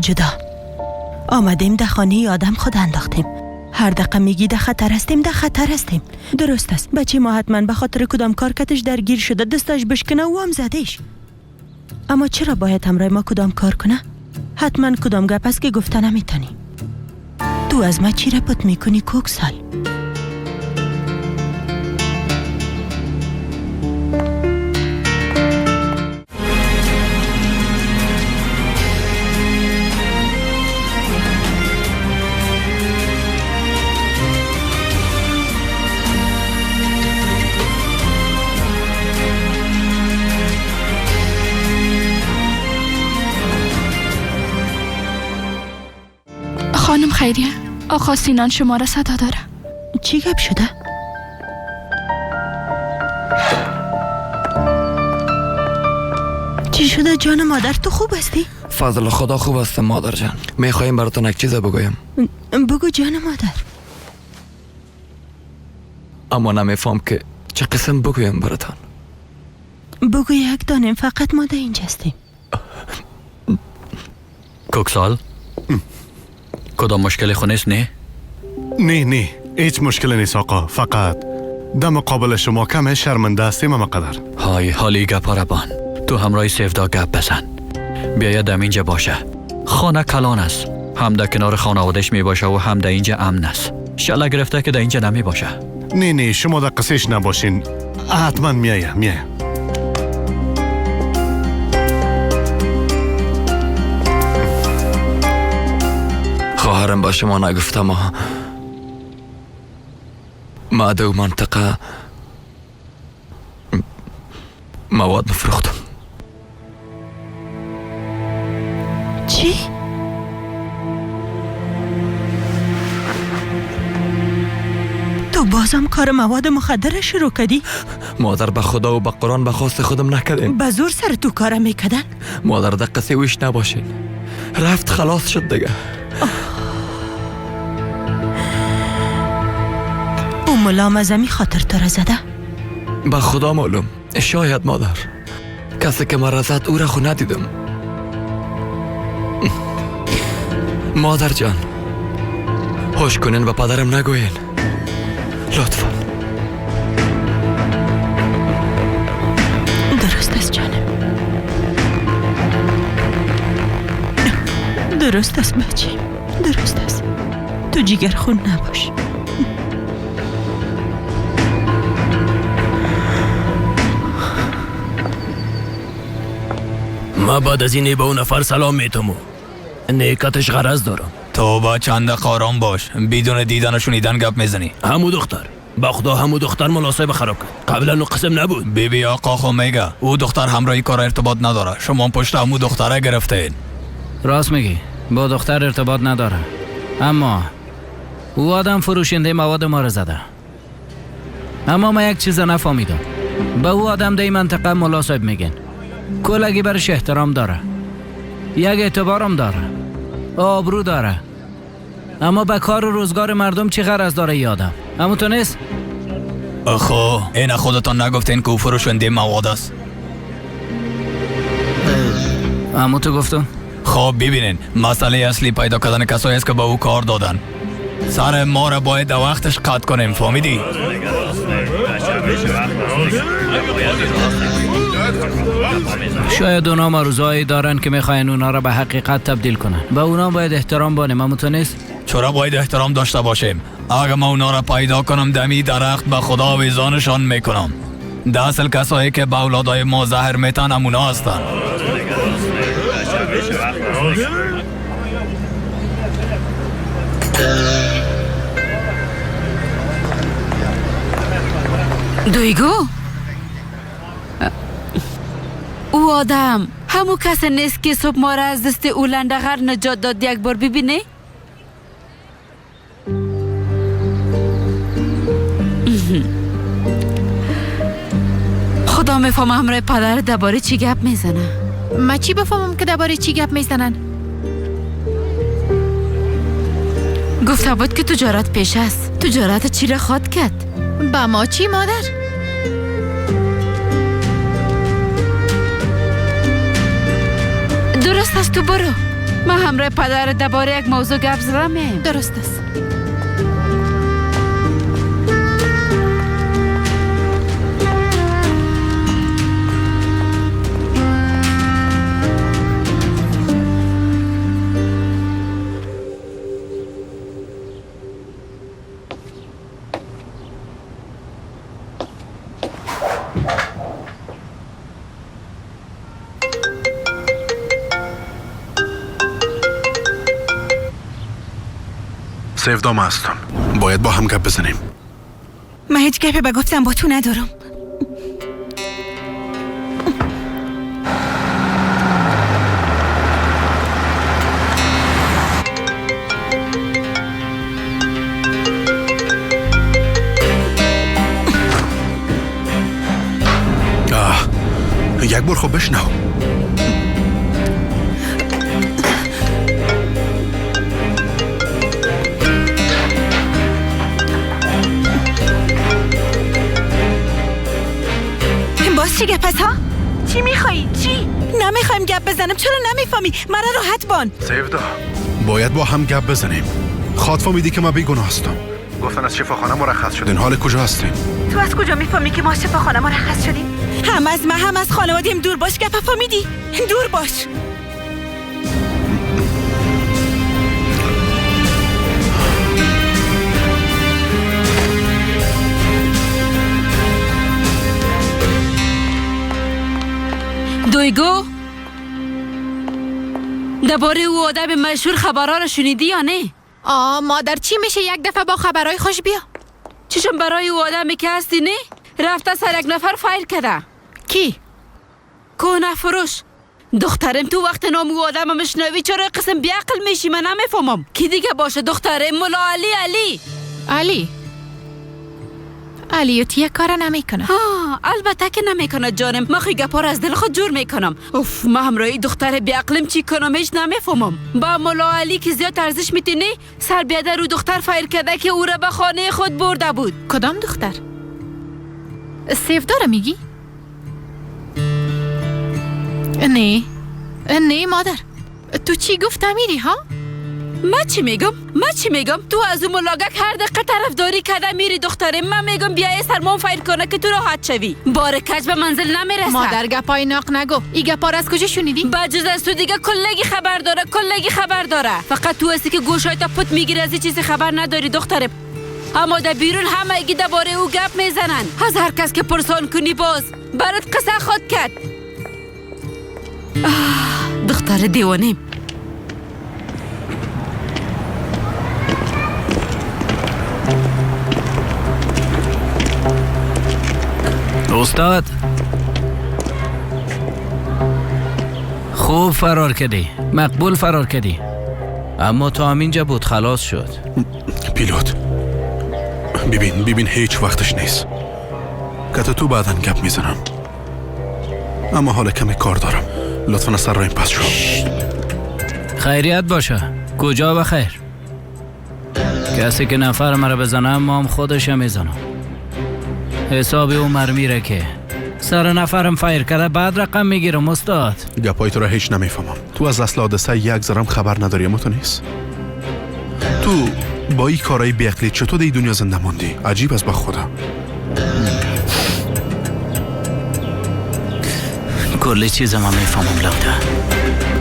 جدا. آمدیم در خانه آدم خود انداختیم. هر دقیقه میگی در خطر هستیم. درست است. بچه ما حتما به خاطر کدام کارکتش درگیر شده، دستش بشکنه و هم زدهش. اما چرا باید همراه ما کدام کار کنه؟ حتما کدام گپ است که گفته نمیتونی. تو از ما چی رپوت میکنی کوکسال؟ خانم خیریه، آقا سینان شما را صدا داره. چی گپ شده؟ چی شده جان مادر؟ تو خوب هستی؟ فضل خدا خوب هستم مادر جان. میخوایم براتون یک چیز بگویم. بگو جان مادر. اما نمیفهم که چه قسم بگویم براتون. بگو یک دانیم، فقط ما در اینجا هستیم. کوکسال کدام مشکل خونست نه؟ نه هیچ مشکل نیست آقا. فقط در مقابل شما کم شرمنده هستیم. اما قدر های حالی گپا را بان. تو همراه سیفدا گپ بزن. بیاید دم اینجا باشه. خانه کلان است. هم در کنار خانوادش می باشه و هم در اینجا امن است. شلا گرفته که در اینجا نمی باشه. نه شما در قصهش نباشین. حتما میایم. خواهرم با شما نگفته ما دو منطقه مواد مفروختم. چی؟ تو بازم کار مواد مخدر شروع کردی؟ مادر به خدا و به قرآن به خواست خودم نکردیم. به زور سر تو کار میکردن؟ مادر در قصه ویش نباشین. رفت خلاص شد دیگه. اون ملامزمی خاطر تو را زده؟ به خدا معلوم. شاید مادر. کسی که مرا زد او را خو ندیدم. مادر جان هوش کنین به پدرم نگوین لطفا. درست است جانم. درست است بچه. درست است. تو جیگر خون نباش. ما بعد از اینی به اون نفر سلام میتومو. نیکتش غرض دارم. تو با چند آرام باش. بدون دیدن و شنیدن گپ میزنی. همو دختر با خدا همو دختر مناسب خراب کرد. قبلا نو قسم نبود. بیبی آقا خو میگه او دختر همراهی کار ارتباط نداره. شما پشت همو دختره گرفتین. راست میگی. با دختر ارتباط نداره. اما او آدم فروشنده مواد ما رو زده. اما ما یک چیز نفهمیدم. به او آدم در این منطقه مناسب میگن. کلگی برش احترام داره. یک اعتبارم داره. آبرو داره. اما به کار و روزگار مردم چی غرض داره ای آدم؟ اما تو نیست؟ خو این خودتان نگفتین که او فروشنده مواد است؟ اما تو گفتم؟ خب ببینین مسئله اصلی پیدا کردن کسایی است که به او کار دادن. سر ما را باید در وقتش قطع کنیم. فهمیدی؟ شاید اونا مروزایی دارن که میخواین اونا را به حقیقت تبدیل کنن. به اونا باید احترام بانیم. اما تو نیست؟ چرا باید احترام داشته باشیم؟ اگه ما اونا را پیدا کنم دمی درخت به خدا ویزانشان میکنم. ده اصل کسایی که به اولادای ما زهر میتن همونا هستن. دویگو او آدم همو کس نیست که صبح ما را از دست او لندغر نجات داد. یک بار ببینه. خدا میفهم همراه پدر درباره چی گپ میزنه. ما چی بفهمم که درباره چی گپ میزنن؟ گفته بود که تجارت پیش است. تجارت چی را خواد کرد؟ با ما چی مادر؟ درست است. تو برو ما همراه پدر درباره یک موضوع گپ زدم. درست است. سیفدام هستم. باید با هم گپ بزنیم. من هیچ گپی به گفتم با تو ندارم. یک بار خوب بشنو. چی گپس ها؟ چی میخوایی؟ چی؟ نمیخوایم گپ بزنم. چرا نمیفهمی؟ مرا راحت بان. سیفدا باید با هم گپ بزنیم. خاطر فهمیدی که ما بیگناه هستم. گفتن از شفاخانه مرخص شدین. حال کجا هستین؟ تو از کجا میفهمی که ما شفاخانه مرخص شدیم؟ هم از ما هم از خانوادیم دور باش. گپ فهمیدی؟ دور باش. دویگو درباره او آدم مشهور خبرها را شنیدی یا نه؟ مادر چی میشه یک دفعه با خبرهای خوش بیا؟ چشم برای او آدمی که هستی نه؟ رفته سر یک نفر فایر کرده. کی؟ کونه فروش. دخترم تو وقت نام او آدم مشنوی چرا قسم بیعقل میشی؟ من نمیفهمم کی دیگه باشه. دخترم ملا علی علی تو یک کار نمیکنه. البته که نمیکنه جانم. من خیلی گپار از دل خود جور میکنم. اوف من همراهی دختر بیعقلم چی کنم هیچ نمیفهمم. با ملا علی که زیاد ارزش میتینی سر بیاده رو دختر فایر کرده که او را به خانه خود برده بود. کدام دختر؟ سیفدار میگی؟ نه مادر تو چی گفت میری ها؟ من چی میگم؟ تو از اون ملاقک هر دقیقه طرفداری کرده میری دخترم. من میگم بیا سرمون فایر کنه که تو راحت شوی. بار کج به منزل نمیرسه. مادر گپای ناق نگو. ای گپار از کجا شنیدی؟ بجز از تو دیگه کلگی خبر داره. فقط تو هستی که گوشای تا پت میگیری از این چیزی خبر نداری دخترم. اما در بیرون همه گی درباره او گپ میزنن. از هر کس که پرسان کنی باز برات قصه خود کرد. دختر دیوانه. استاد خوب فرار کردی. مقبول فرار کردی. اما تا همینجا بود خلاص شد. پیلوت ببین هیچ وقتش نیست. که تو بعداً گپ میزنم. اما حالا کمی کار دارم. لطفاً از سر رایم پس شو. خیریت باشه. کجا بخیر؟ کسی که نفر مرا بزنه ما هم خودشم میزنم. حسابی عمر میره که سر نفرم فایر کرده بعد رقم میگیرم. استاد گپای تو را هیچ نمیفهمم. تو از اصل حادثه یک ذرم خبر نداری. اما تو نیست. تو با این کارهای بیعقلی چطور دی دنیا زنده موندی؟ عجیب است. با خدا کلی چیز من میفهمم. لوده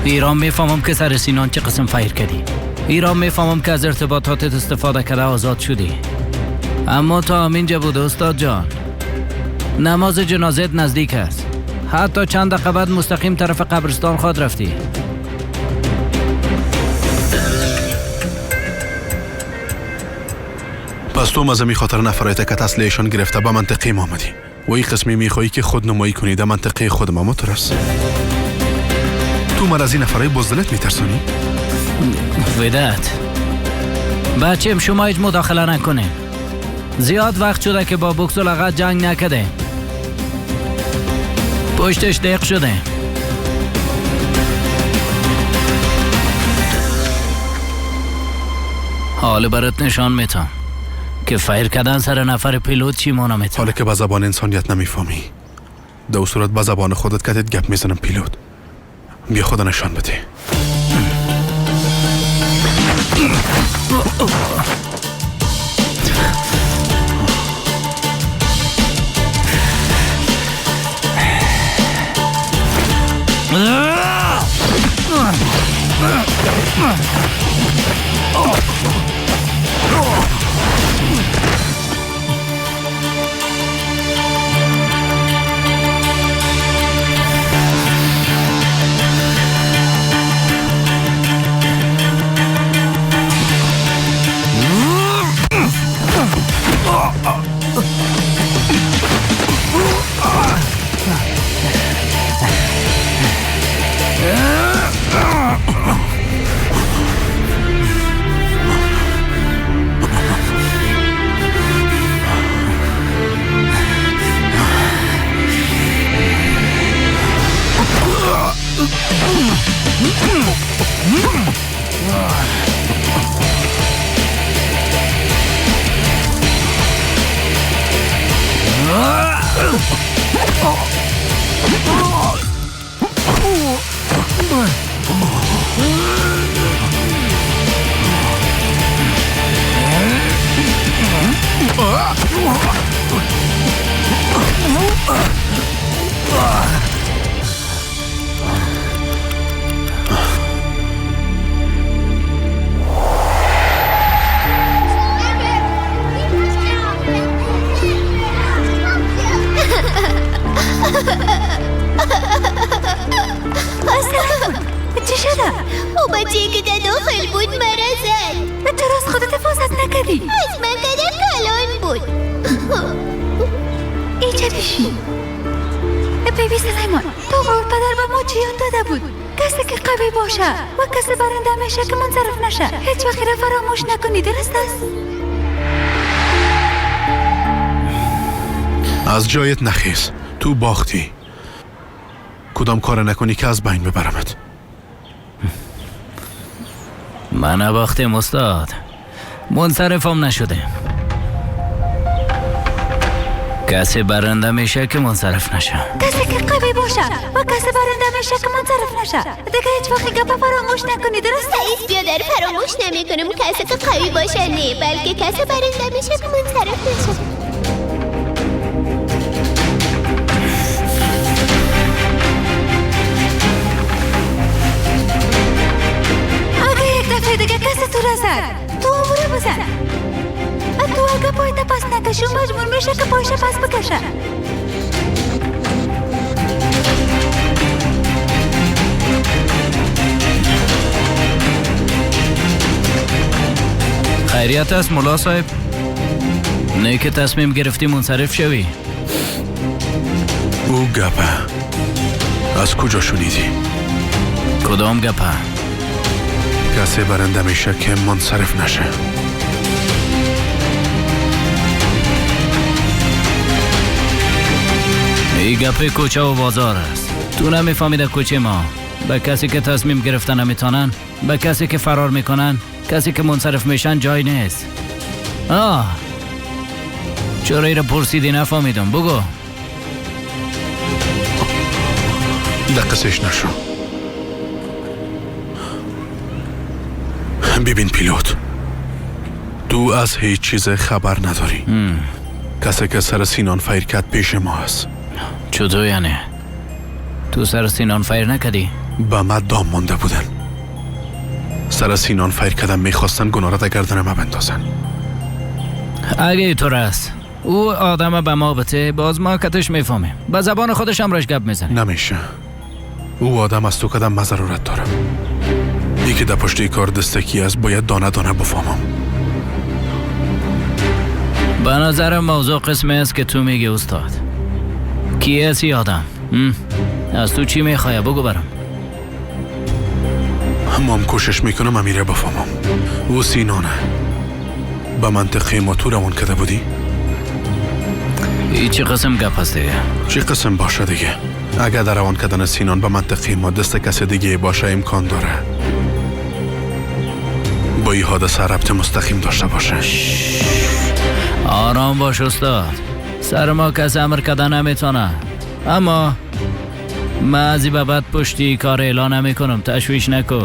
ایران میفهمم که سر سینان چه قسم فایر کردی. ایران میفهمم که از ارتباطاتت استفاده کرده آزاد شدی. اما تا همینجا بود استاد جان. نماز جنازت نزدیک است. حتی چند دقیقه بعد مستقیم طرف قبرستان خود رفتی. پس تو مزه میخاطر نفرایت که تسلیحشان گرفته به منطقه ما آمدی و این قسمی میخوایی که خود نمایی کنی در منطقه خود ما ترس. تو من از این نفرای بزدلت میترسانی؟ ودت بچم شما هیچ مداخله نکنه. زیاد وقت شده که با بوکس و لغت جنگ نکده. پشتش دق شده. حالا برات نشان میتم که فایر کردن سر نفر پیلوت چی مانا میتم. حالا که با زبان انسانیت نمیفهمی در صورت با زبان خودت کتت گپ میزنم. پیلوت بیا خدا نشان بده. او بچه‌ای که در داخل بود مرا زد. چرا از خودت حفاظت نکردی؟ از من قدر کلان بود. ایجا بشین. بیبی سلیمان، تو قول پدر به ما چی یاد داده بود؟ کسی که قوی باشه و کسی برنده میشه که منصرف نشه. هیچ وقت را فراموش نکنی، درست است؟ از جایت نخیز. تو باختی. کدام کار نکنی که از بین ببرمت. من نباختم استاد، منصرفم نشده. کسی برنده میشه که منصرف نشه. کسی که قوی باشه و کسی برنده میشه که منصرف نشه. دیگه هیچ وقت گپ فراموش نکنی، درست؟ رئیس بیادر فراموش نمی کنم کسی که قوی باشه نه، بلکه کسی برنده میشه که منصرف نشه. دیگه کسی تو را زد، تو امورو بزن. تو اگه پایتا پس نکشی مجبور میشه که پایشه پس بکشه. خیریت است ملا صاحب؟ نه که تصمیم گرفتی منصرف شوی؟ او گپه از کجا شنیدی؟ کدام گپه؟ کسی برنده میشه که منصرف نشه. این گپ کوچه و بازار است. تو نمیفهمیده کوچه ما به کسی که تصمیم گرفتن نمیتونن، به کسی که فرار میکنن، کسی که منصرف میشن جای نیست. چرا ایره پرسیدی؟ نفهمیدم، بگو. دقیقش نشو. ببین پیلوت، تو از هیچ چیز خبر نداری. کسی که سر سینان فایر کرد پیش ما هست. چطور یعنی؟ تو سر سینان فایر نکردی؟ به ما دام مانده بودن. سر سینان فایر کردن میخواستن گناه را در گردن ما بندازن. اگه اینطور است او آدم به ما بته، باز ما کتش میفهمیم. به زبان خودش هم راش گپ میزنه. نمیشه. او آدم از تو کدم ضرورت داره. ای که در پشتی کار دستکی است باید دانه دانه بفهمم. به نظرم موضوع قسمی است که تو میگی استاد. کی است ای آدم؟ از تو چی میخواه؟ بگو برام. هم کوشش میکنم امیره بفهمم. او سینانه. به منطقه ما تو روان کده بودی؟ ای چی قسم گپ هست دیگه؟ چی قسم باشه دیگه؟ اگر در روان کدن سینان به منطقه ما دست کسی دیگه باشه امکان داره با این حادثه ربط مستقیم داشته باشه. آرام باش استاد. سر ما کسی امر کدن نمیتونه. اما من از این بعد پشتی کار اعلان نمی کنم. تشویش نکو.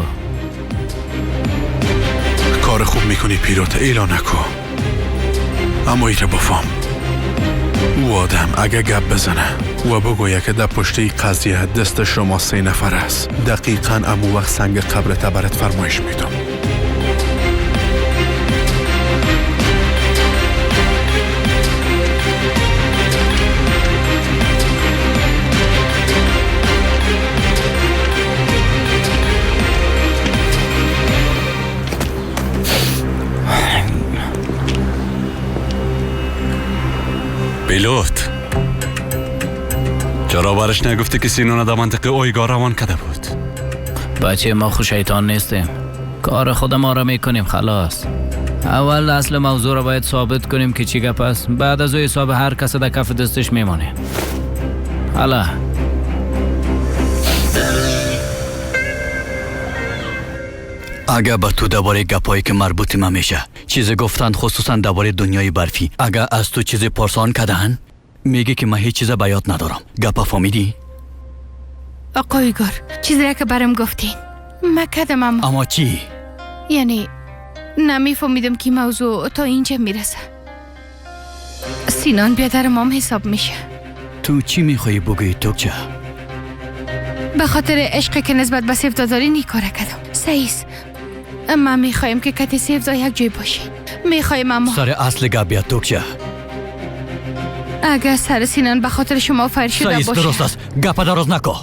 کار کار خوب میکنی پیروت، ایلا نکو. اما ایره بفهم او آدم اگه گپ بزنه و بگویه که در پشتی قضیه دست شما 3 نفر است، دقیقاً امو وقت سنگ قبرت برات فرمایش میدم. پیلوت، چرا برش نگفتی که سینون در منطقه اویگا روان کرده بود؟ بچه ما خوش شیطان نیستیم، کار خود ما را میکنیم خلاص. اول اصل موضوع را باید ثابت کنیم که چی گپ است، بعد از او حساب هر کس در کف دستش میمانه. حالا اگه با تو درباره گپایی که مربوط ما میشه چیزی گفتند، خصوصا درباره دنیای برفی، اگه از تو چیزی پرسان کردن میگی که من هیچ چیز به یاد ندارم. گپا فهمیدی؟ آقای گار، چیزی را که برام گفتین من کردم، اما چی؟ یعنی نمیفهمیدم که موضوع تا اینجا میرسه. سینان بیادر مام حساب میشه. تو چی میخوایی بگویی توکچه؟ به خاطر عشقی که نسبت به سیفداداری نیکاره کردم. سعیس، اما میخوایم که کتی سیفدا یک جای باشه. میخوایم اما سر اصل گپ بیاد توکچه. اگر سر سینان به خاطر شما فایر شده باشه. سعیس درست است، گپ دراز نکو.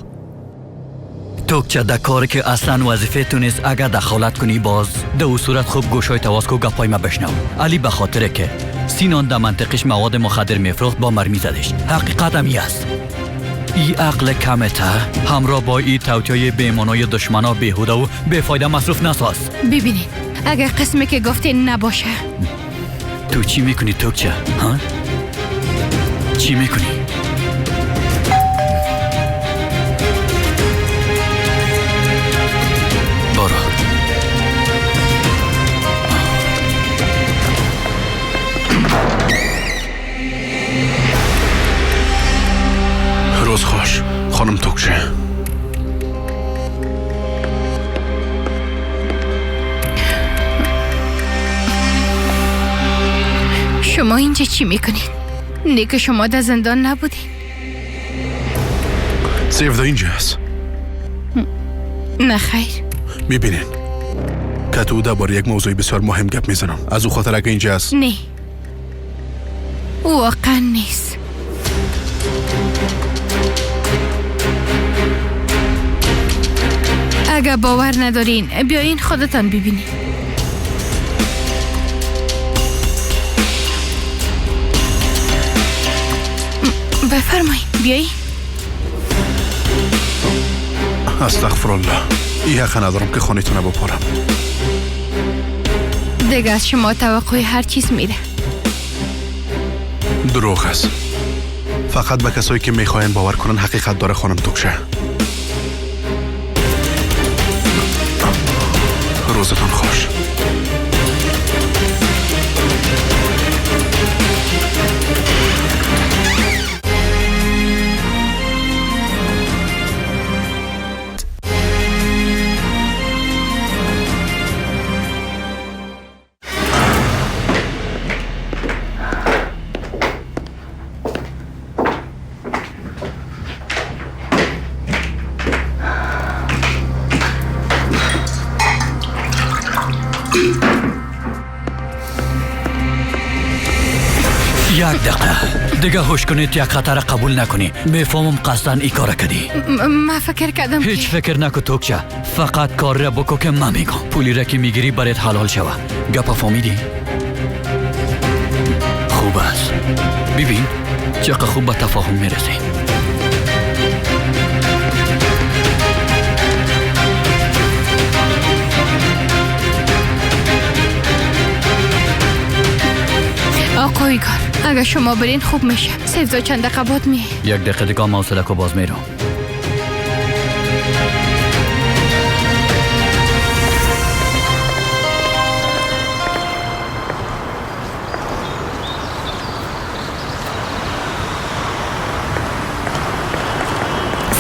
توکچه در کاری که اصلا وظیفه تو نیست اگر دخالت کنی باز در او صورت خوب گوشای تواز کو گپای ما بشنو. علی به خاطر که سینان در منطقش مواد مخدر میفروخت با مرمی زدش. حقیقت هم است. ای عقل کمته همراه با ای توتیای بیمانای دشمنا بیهوده و بیفایده مصروف نساز. ببینین اگر قسمی که گفتین نباشه تو چی میکنی توکچه؟ ها؟ چی میکنی؟ برو. روز خوش خانم توکچه. شما اینجا چی میکنین؟ نیک شما در زندان نبودین؟ سیفدا اینجا است. نه خیر. میبینین که تو درباره یک موضوع بسیار مهم گپ میزنم. از او خاطر اگه اینجا است. نه واقعا نیست. اگر باور ندارین بیاین خودتان ببینین. بفرمایین بیایی. استغفرالله، این حق ندارم که خانیتونه بپارم. دیگه از شما توقع هر چیز میره. دروغ است. فقط به کسایی که میخواین باور کنن حقیقت داره خانم توکچه. روزتان خوش. یک دقیقه دیگه هوش کنید، یک خطر قبول نکنی. میفهمم قصداً ای کار کردی. من فکر کردم هیچ فکر نکن توکچه، فقط کار را بکو که من میگم. پولی را که میگیری برات حلال شوه. گپا فهمیدی؟ خوب است. ببین چقدر خوب به تفاهم میرسیم. آقای کار اگر شما برین خوب میشه. سیفدا چند دقیقه بعد میه. یک دقیقه دیگه موصله کو باز میرم.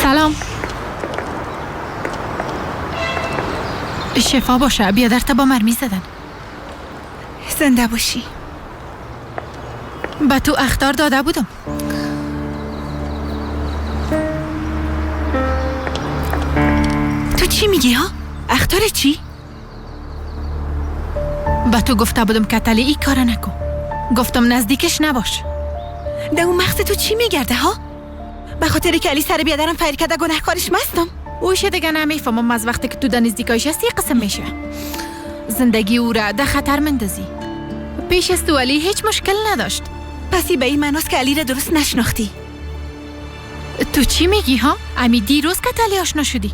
سلام. شفا باشه، بیادر تا با مرمی زدن. زنده باشی. به تو اخطار داده بودم. تو چی میگی ها؟ اخطار چی؟ به تو گفته بودم کتلی ای کار نکن. گفتم نزدیکش نباش. در اون مغز تو چی میگرده ها؟ به خاطر که علی سر بیادرم فیر کرده گناهکارش مستم. اوش دیگه نمیفهمم از وقتی که تو در نزدیکایش هستی یه قسم میشه. زندگی او را در خطر مندازی. پیش از تو علی هیچ مشکل نداشت. پسی به این معناست که علی را درست نشناختی. تو چی میگی ها؟ امی دیروز کتلی آشنا شدی.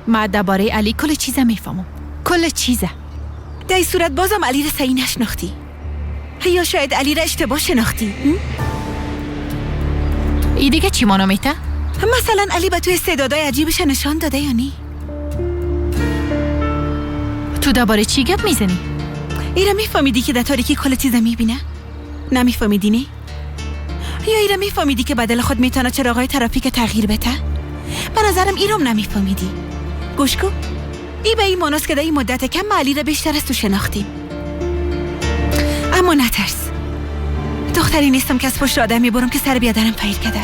ما درباره علی کل چیزه میفهمم. کل چیزه. در این صورت بازم علی را صحیح نشناختی. یا شاید علی را اشتباه شناختی. ای دیگه چی مانا میته؟ مثلا علی به تو استعدادهای عجیبش نشان داده یا نی؟ تو درباره چی گپ میزنی؟ ایرا میفهمیدی که در تاریکی کل چیزا میبینه؟ نمیفهمیدی نی؟ یا ایرا میفهمیدی که بدل خود میتونه چراغای ترافیک تغییر بده؟ به نظرم ایرام نمیفهمیدی. گوش کن. ای به این ماناست که در این مدت کم علی را بیشتر از تو شناختیم. اما نترس. دختری نیستم که از پشت آدم میبرم که سر بیادرم فیر کرده.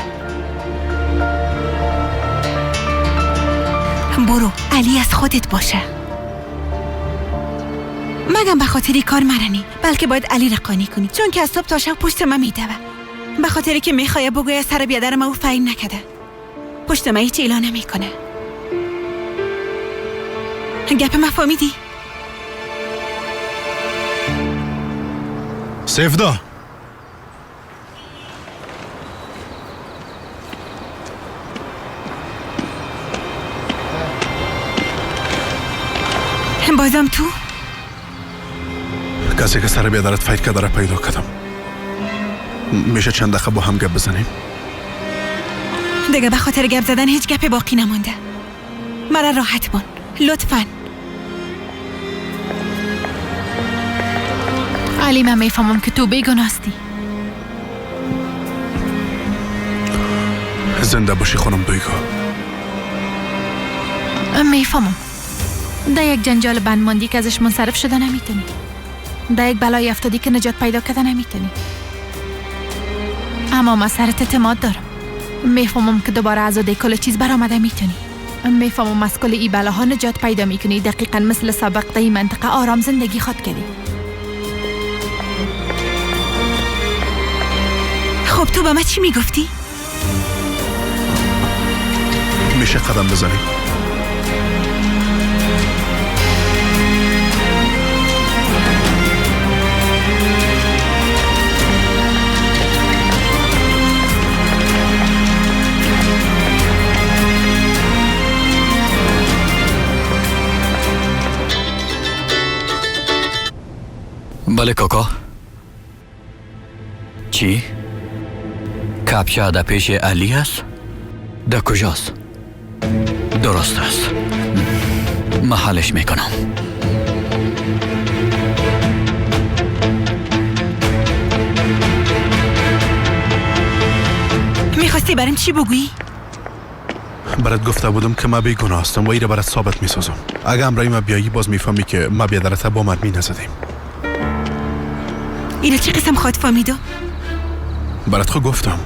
برو علی از خودت باشه. مگم به خاطری کار مرنی، بلکه باید علی را قانی کنی، چون که از صبح تا شب پشت من میدوه. به خاطری که میخواه بگوی سر بیادرم او فیر نکده. پشت من هیچ اعلان نمیکنه. گپ ما فهمیدی؟ سفدا بازم تو؟ کسی که سر بیادرت فیر کرده را پیدا کردم. میشه چند دقیقه با هم گپ بزنیم؟ دیگه به خاطر گپ زدن هیچ گپ باقی نمونده. مرا راحت بان لطفاً. علی من میفهمم که تو بیگناهستی. زنده باشی خانم دویگو. میفهمم. در یک جنجال بند ماندی که ازش منصرف شده نمیتونی. در یک بلای افتادی که نجات پیدا کرده نمیتونی. اما من سرت اعتماد دارم. میفهمم که دوباره از ده کل چیز برآمده میتونی. میفهمم از کل ای بلاها نجات پیدا میکنی. دقیقا مثل سابق در این منطقه آرام زندگی خود کردی. خب تو به من چی میگفتی؟ میشه قدم بزنیم؟ بله کاکا. چی؟ کپچه در پیش علی است؟ در کجاست؟ درست است. محلش میکنم. میخواستی برام چی بگویی؟ برات گفته بودم که ما بیگناه هستم و ایره برات ثابت میسازم. اگه امرای ما بیایی باز میفهمی که ما بیادرت با مرمی نزدیم. ایره چه قسم خواهد فهمیدو؟ برات خود گفتم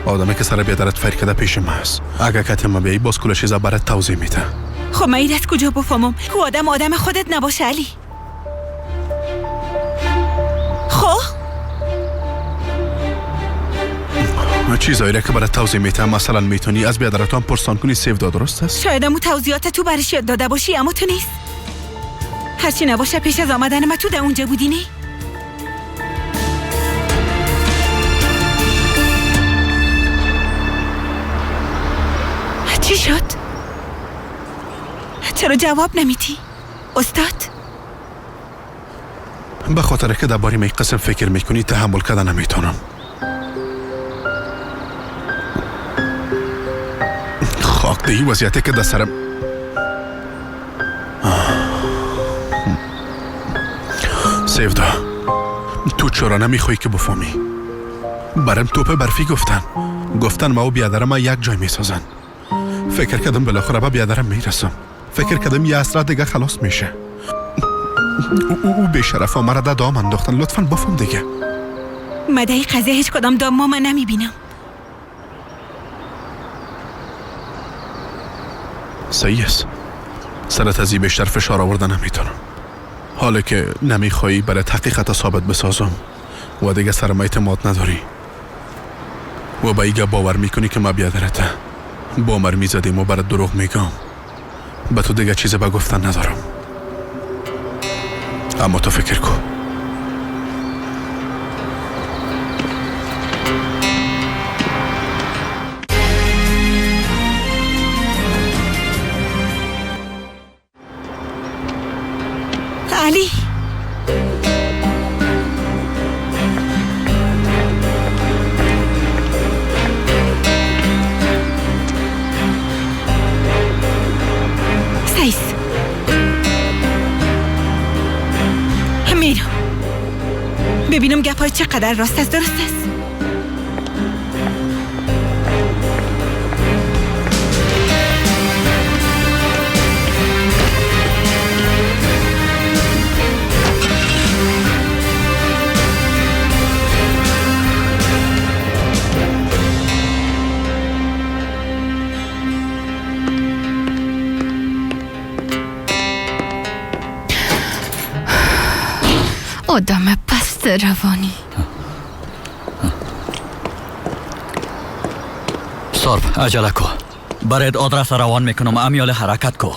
آدمی که سر بیادرت فیر کرده پیش ما هست. اگه کت ما بیایی باز کل چیزا برات توضیح میده. خب من ایره از کجا بفهمم که آدم خودت نباشه علی؟ خب چیزایی را که برات توضیح میده. مثلا میتونی از بیادرت هم پرسان کنی سفدا درست است؟ شاید امو توضیحات تو برش یاد داده باشی اما تو نیست. هرچی نباشه پیش از آمدن ما تو در اونجا بودی نی؟ چی شد؟ چرا جواب نمیدی؟ استاد؟ به خاطر که درباره می قسم فکر میکنی تحمل کردن نمیتونم. خاک دهی وضعیتی که در سرم. سیفدا تو چرا نمیخوایی که بفهمی؟ برم توپ برفی گفتن ما و بیادرم ما یک جای میسازن. فکر کردم بالاخره با بیادرم میرسم. فکر کردم یه اسرع دیگه خلاص میشه. او بیشرف ها مرا در دام انداختن. لطفا بفهم دیگه. مده قضیه هیچ کدام دام ما من نمیبینم. صحیح است. سرت از این بیشتر فشار آوردن نمیتونم. حالا که نمیخوایی برای حقیقت ثابت بسازم و دیگه سرم اعتماد نداری و با ایگه باور میکنی که ما بیادرته بامر میزدیم و برات دروغ میگم، به تو دیگه چیزی به گفتن ندارم. اما تو فکر کن. علی سیس میرم ببینم گپای چقدر راست است. درست است. آدم پست روانی. سارب عجله کو. برات آدرس روان میکنم. امیال حرکت کو.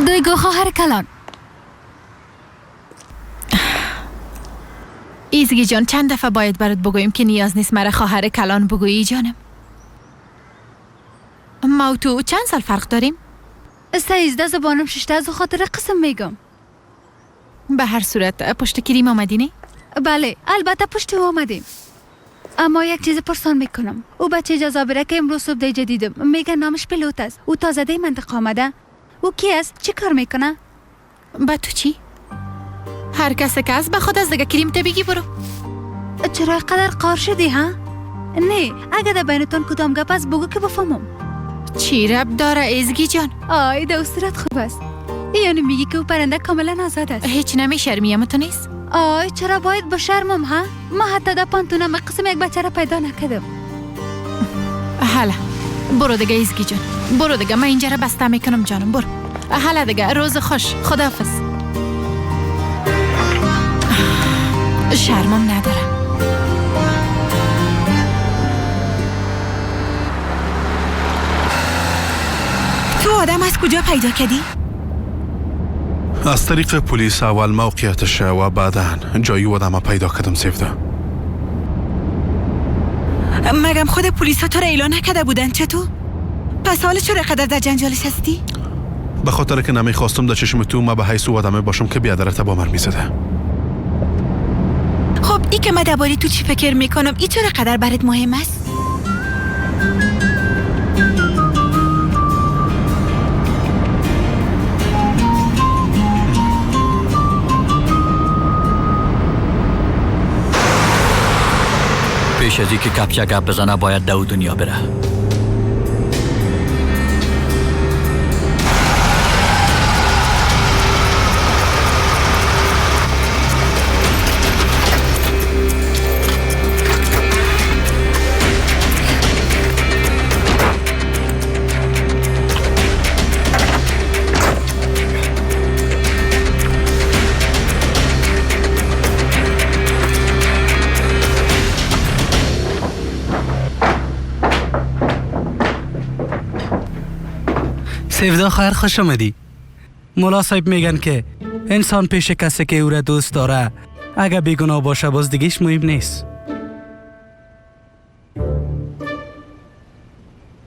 دیگه خواهر کلان. ایزگی جان چند دفعه باید برات بگوییم که نیاز نیست مرا خواهر کلان بگویی جانم. ما و تو چند سال فرق داریم؟ 13 زبانم 16 از خاطر قسم میگم. به هر صورت پشت کریم آمدی نه؟ بله البته پشت آمدیم. اما یک چیز پرسان میکنم. او بچه اجازه بره که امروز صبح دیجا دیدم. میگه نامش پیلوت است. او تازه دی منطقه آمده. او کی است؟ چی کار میکنه؟ با تو چی؟ هر کس که است به خود از دیگه کریم تا بگی برو. چرا قدر قار شدی ها؟ نه اگه در بینتون کدام گپ است بگو که بفهمم. چی رب داره ایزگی جان؟ آی در صورت خوب است. یعنی میگی که او پرنده کاملا آزاد است. هیچ نمی شرمیم تو نیست؟ آی چرا باید بشرمم ها؟ ما حتی در پانتونم قسم یک بچه را پیدا نکردم. حالا برو دیگه ایزگی جان. برو دیگه من اینجا را بسته میکنم جانم. برو. حالا دیگه روز خوش. خداحافظ. شرمم نداره. تو آدم از کجا پیدا کردی؟ از طریق پلیس اول موقعیتش و بعدا جایی آدم پیدا کردم. سیفده مگم خود پلیس ها تو را اعلان نکرده بودن؟ چطور؟ پس حالا چرا قدر در جنجالش هستی؟ به خاطر که نمیخواستم در چشم تو ما به حیث او آدمه باشم که بیادرت با مر میزده. خب ای که من درباره تو چی فکر میکنم ای چرا قدر برات مهم است؟ پیش از اینکه کپچه گپ بزنه باید دو دنیا بره. سیفدا خیر خوش آمدی. مولا صاحب میگن که انسان پیش کسی که او را دوست داره اگه بیگناه باشه باز دیگهش مهم نیست.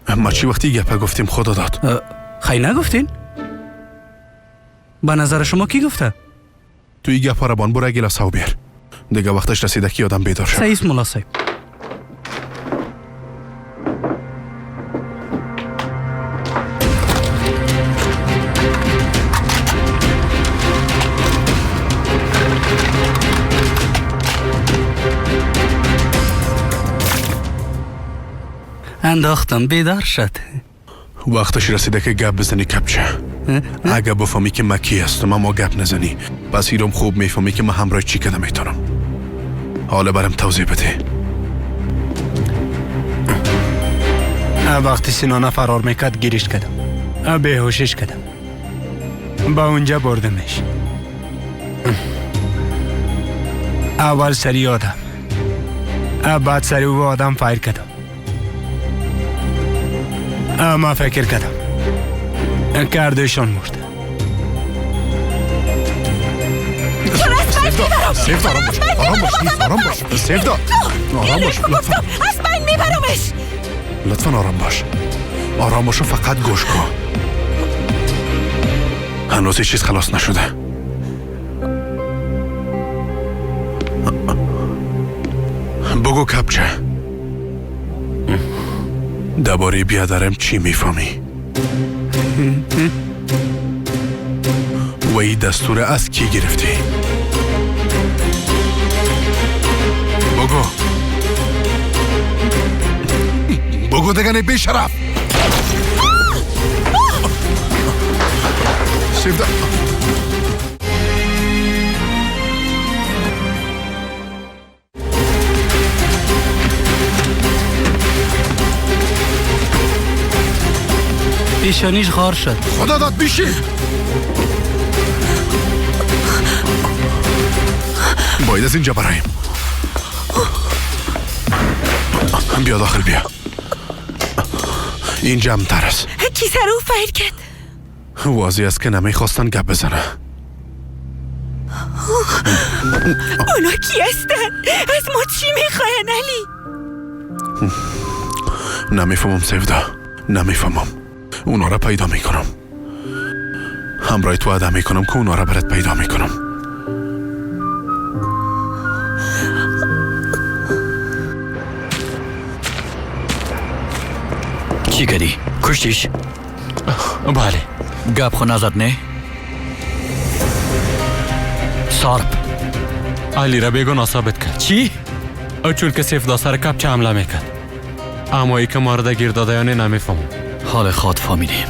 اما چی وقتی گپه گفتیم خدا داد؟ خیلی نگفتین؟ به نظر شما کی گفته؟ توی گپه را بان برو گلاس ها بیار. دیگه وقتش رسیده که آدم بیدار شد. صحیح مولا صاحب. انداختم بیدار شد. وقتش رسیده که گپ بزنی کپچه. اگه بفهمی که من کی هستم اما گپ نزنی پس ایرم خوب میفهمی که من همراه چی کده میتونم. حالا برم توضیح بده. وقتی سینانه فرار میکرد گیرش کردم، بیهوشش کردم، با اونجا بردمش. اول سری آدم، بعد سری او آدم فایر کردم. اما فکر کردم کردشان مرد. سیفدا آرام باش، آرام باش، آرام باش. سیفدا آرام باش، لطفا از بین میبرمش. لطفا آرام باش، آرام باش و فقط گوش کن. هنوز هیچ چیز خلاص نشده. بگو کپچه درباره بیادرم چی میفهمی؟ و این دستور از کی گرفتی؟ بگو دگنه بی شرف. سیفدا پیشانیش غار شد. خدا داد بیشی. باید از اینجا برایم. بیا داخل بیا. این جمع تر است. کی سر او فایر کرد؟ واضح است که نمیخواستن گپ بزنه. اونا کی هستن؟ از ما چی میخواین علی؟ نمیفهمم سیفدا، نمیفهمم. اونا را پیدا میکنم. همراه تو وعده میکنم که اونا را برات پیدا میکنم. چی کردی؟ کشتیش؟ بله. گپ خو نزد نه؟ سارب علی را بیگناه ثابت کرد. چی؟ چون که سیفدا سر کپچه حمله میکرد. اما ای که مارده گیر داده یا نه نمیفهمم. حال خود فهمیدیم.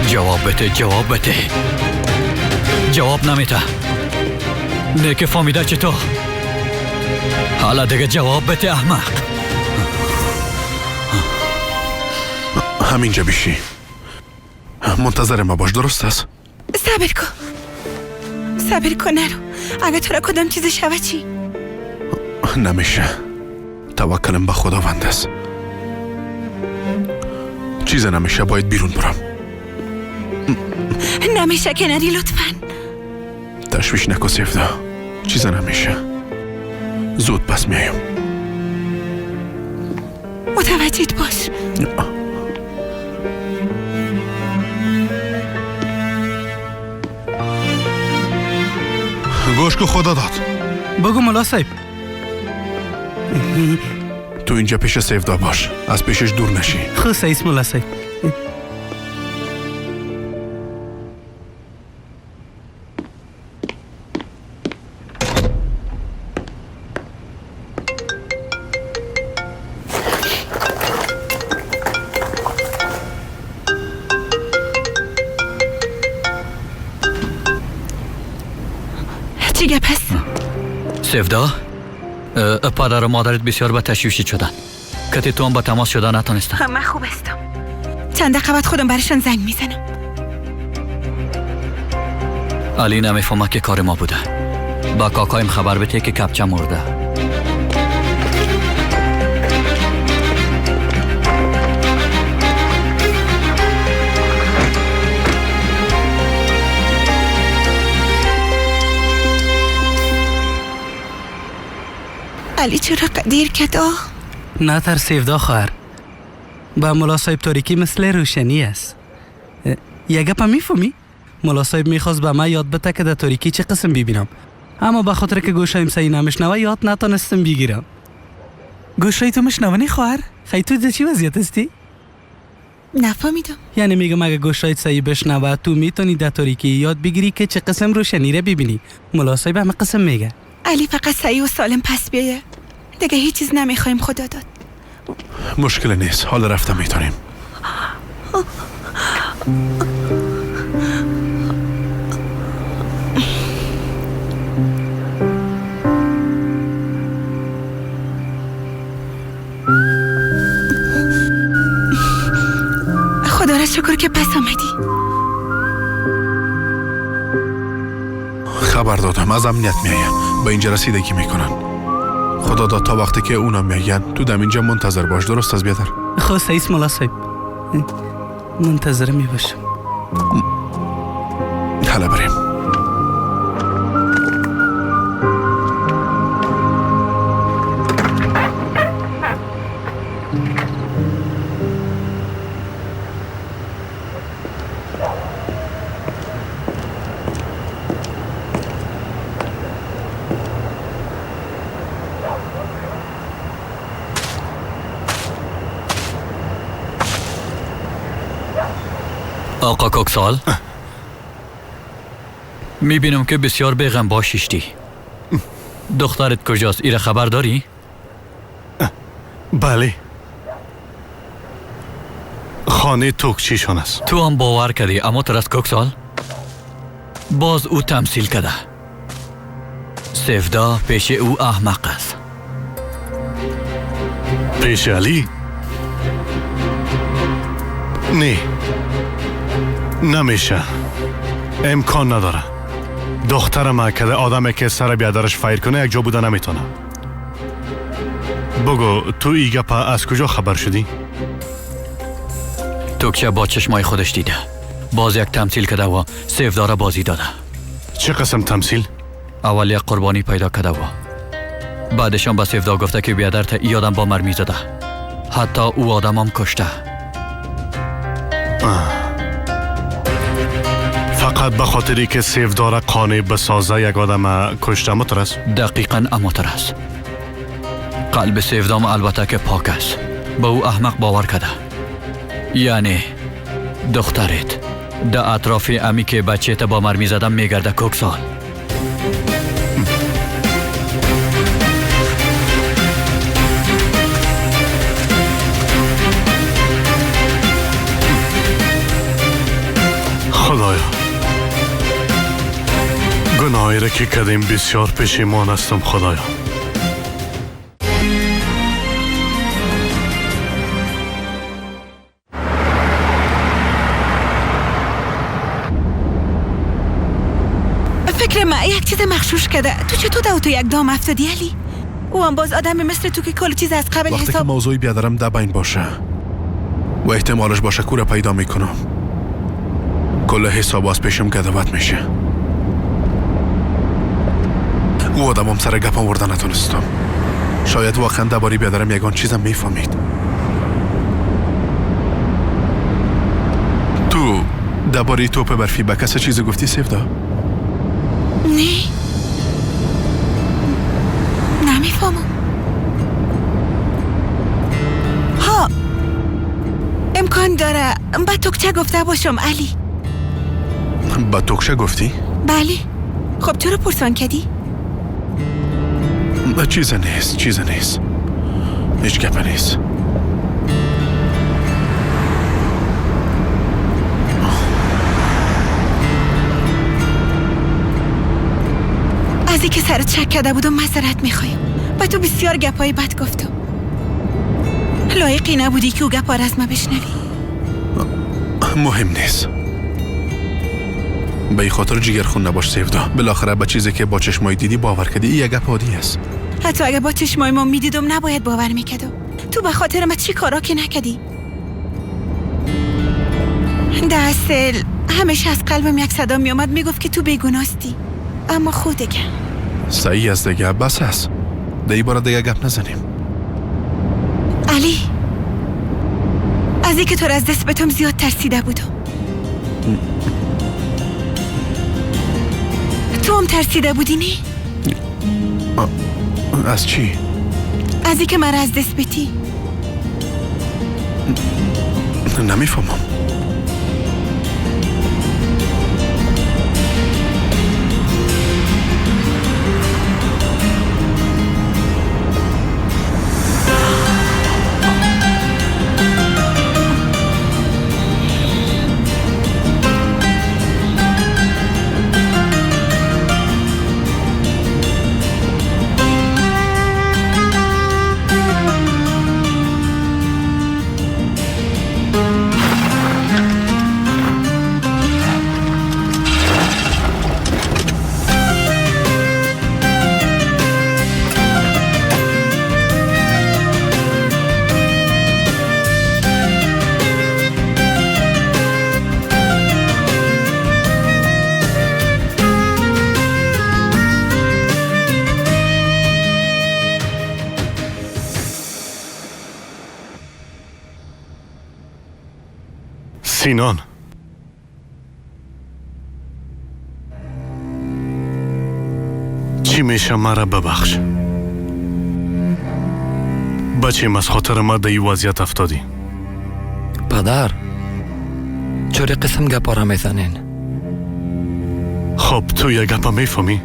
جواب بده. جواب نمیده. نه که فهمیده چطور؟ حالا دیگه جواب بده احمق. همینجا بیشی. منتظر ما باش، درست است؟ صبر کن نرو. اگه تو را کدام چیز شوه چی؟ نمیشه. توکلم به خداوند است. چیز نمیشه، باید بیرون برم. نمیشه که نری لطفاً. تشویش نکن سیفدا، چیز نمیشه. زود پس میایم. متوجهت باش. گوش که خدا داد. بگو ملا صاحب. تو اینجا پیش سیفدا باش، از پیشش دور نشی. خود سیس ملا صاحب. چی گپ هست؟ سیفدا پدر و مادرت بسیار به تشویشی شدن. کتی تو هم با تماس شدن نتونستن. من خوب هستم. چند دقیقه بعد خودم برشان زنگ میزنم. علی نمیفهمه که کار ما بوده. با کاکایم خبر بده که کپچه مرده. علی چرا قدیر کرد؟ نه تر سیفدا خواهر. با ملا صاحب تاریکی مثل روشنی است. یه گپ میفهمی؟ ملا صاحب میخواست به من یاد بده که در تاریکی چه قسم ببینم، اما به خاطر که گوشایم صحیح نمیشنوه یاد نتونستم بگیرم. گوشای تو میشنونی خواهر؟ خیلی تو در چی وضعیت هستی؟ نفهمیدم. یعنی میگم اگه گوشایت سعی بشنوه تو میتونی در تاریکی یاد بگیری که چه قسم روشنی را ببینی. ملا صاحب همه قسم میگه. علی فقط سعی و سالم پس بیایه. دیگه هیچ چیز نمیخوایم خدا داد. مشکل نیست، حالا رفتم میتونیم. خدا را شکر که پس آمدی. خبر دادم از امنیت میاین، به اینجا رسیدگی میکنن. خدا داد تا وقتی که اونا میاین تو دم اینجا منتظر باش. درست از بیادر؟ خب سعیس ملا صاحب منتظر میباشم. حالا بریم. آقا کوکسال میبینم که بسیار بیغم باشیشتی. دخترت کجاست؟ ایره خبر داری؟ بله، خانه توکچیشان است. تو هم باور کردی اما ترس کوکسال باز او تمثیل کرده. سفدا پیش او احمق است. پیش علی؟ نه، نمیشه، امکان نداره. دخترم که آدمی که سر بیادرش فایر کنه یک جا بوده نمیتونه. بگو تو ای گپ از کجا خبر شدی؟ توکچه با چشمای خودش دیده. باز یک تمثیل کرده و سفداره بازی داده. چه قسم تمثیل؟ اول یک قربانی پیدا کرده و بعدشان به سفدا گفته که بیادر تا ای آدم با مرمی زده. حتی او آدم هم کشته. فقط به خاطری که سیفدار قانع بسازه یک آدم کشته مترس؟ دقیقاً اماترس. قلب سیفدام البته که پاک است. به او احمق باور کرده. یعنی دخترت در اطراف امی که بچه تا با مرمی زدم میگرده کوکسال. خدایا، گناهی را که کردیم بسیار پشیمان هستم خدایا. فکر ما یک چیز مخشوش کرده. تو چطور تو یک دام افتادی علی؟ او هم باز آدم مثل تو که کل چیز از قبل وقتی حساب. که موضوعی بیادرم در بین باشه و احتمالش باشه کوره پیدا میکنم، کل حساب از پیشم گدوت میشه. او آدمم سر گپم ورده نتونستم. شاید واقعا درباره بیادرم یگان چیزم میفهمید. تو درباره توپ برفی به کسی چیزی گفتی سفدا؟ نه، نمیفهمم. ها، امکان داره با توکچه گفته باشم علی. با توکچه گفتی؟ بله. خب تو رو پرسان کردی؟ چیز نیست. هیچ گپ نیست. از اینکه سرت شک کرده بودم معذرت میخوایم. با تو بسیار گپای بد گفتم. لایقی نبودی که او گپا را از ما بشنوی. مهم نیست. به این خاطر جگرخون نباش سیفدا. بالاخره به چیزی که با چشمای دیدی باور کردی این یک گپ عادی است. حتی اگه با چشمای ما میدیدم نباید باور میکردم. تو به خاطر ما چی کارا که نکردی؟ در اصل همیشه از قلبم یک صدا میامد میگفت که تو بیگناهستی. اما خود دیگه صحیح است دیگه، بس است. دیگه بار دیگه گپ نزنیم. علی، از اینکه تو را از دست بتم زیاد ترسیده بودم. تو هم ترسیده بودی نه؟ از چی؟ از اینکه مرا از دست بتی. نمیفهمم. سینان، چی میشه مرا ببخش؟ بچیم از خاطر ما در این وضعیت افتادی. پدر چوری قسم گپا را میزنین؟ خب تو یک گپا میفهمی؟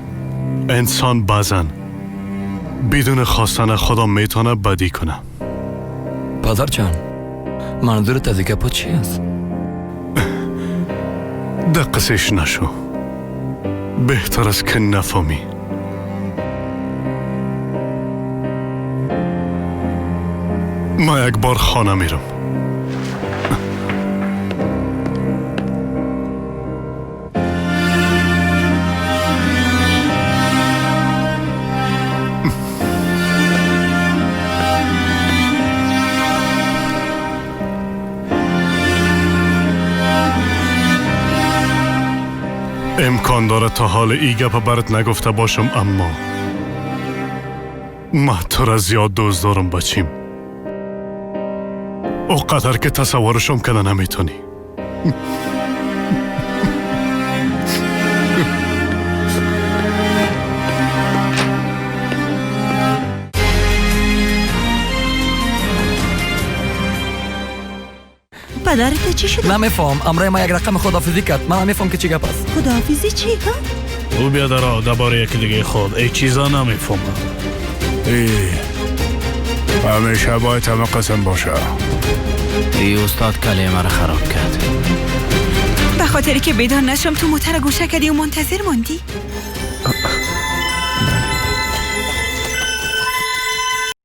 انسان بعضن بدون خواستن خدا میتونه بدی کنه. پدر جان منظورت از این گپا چی است؟ دقیقش نشو، بهتر است که نفهمی. ما یک بار خانه میرم. امکان داره تا حال ای گپ برات نگفته باشم، اما ما تو را زیاد دوست دارم بچیم، اونقدر که تصورشم کنه نمیتونی. پدرت چی شده؟ نمیفهم. امروز ما یک رقم خدافزی کرد. من نمیفهم که چی گپ است. خداحافظی چی ها؟ او بیادر درباره یکی دیگه خود ای چیزا نمیفهمم. همیشه باید همه قسم باشه. ای استاد کلمه را خراب کرد. به خاطری که بیدار نشم تو موتر گوشه کردی و منتظر موندی.